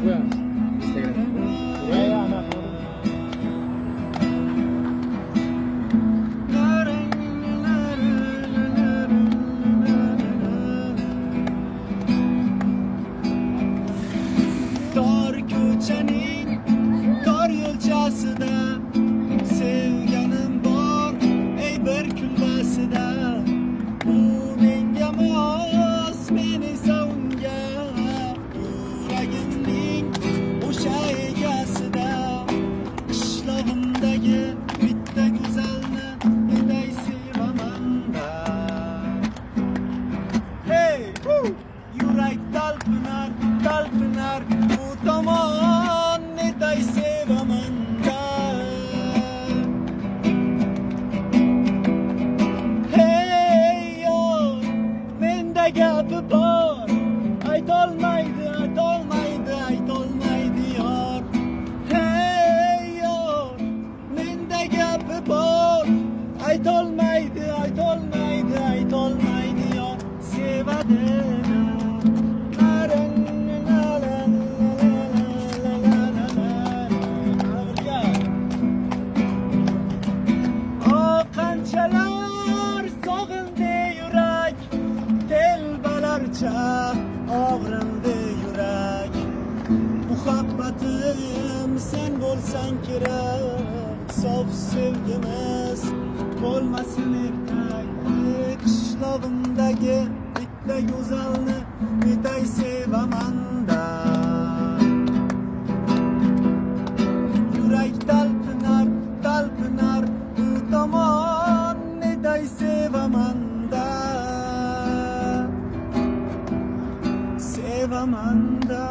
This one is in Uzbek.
Koyamiz. Instagram'da. Ya ana. Tor ko'chaning tor yo'lchasida sevganim bor ey bir kulbasida. U menga mos, men esa unga, yuragimning o'sha egasida. Qishlog'imdagi bitta go'zalni neday sevaman-da. Hey, yurak talpinar, talpinar bu tomon neday sevaman-da. Hey yo, menda gapi bor, aytolmaydi, aytolmaydi, aytolmaydi yor. Hey yo, menda gapi bor, aytolmaydi, aytolmaydi, aytolmaydi yor. Sevadi. Qanchalar sog'indi yurak, telbalarcha og'rindi yurak. Muhabbatim sen bo'lsang kerak, sof sevgimiz bo'lmasin ertak. Qishlog'imdagi bitta go'zalni neday sevaman-da. Yurak talpinar, talpinar bu tomon neday sevaman-da. Sevaman-da.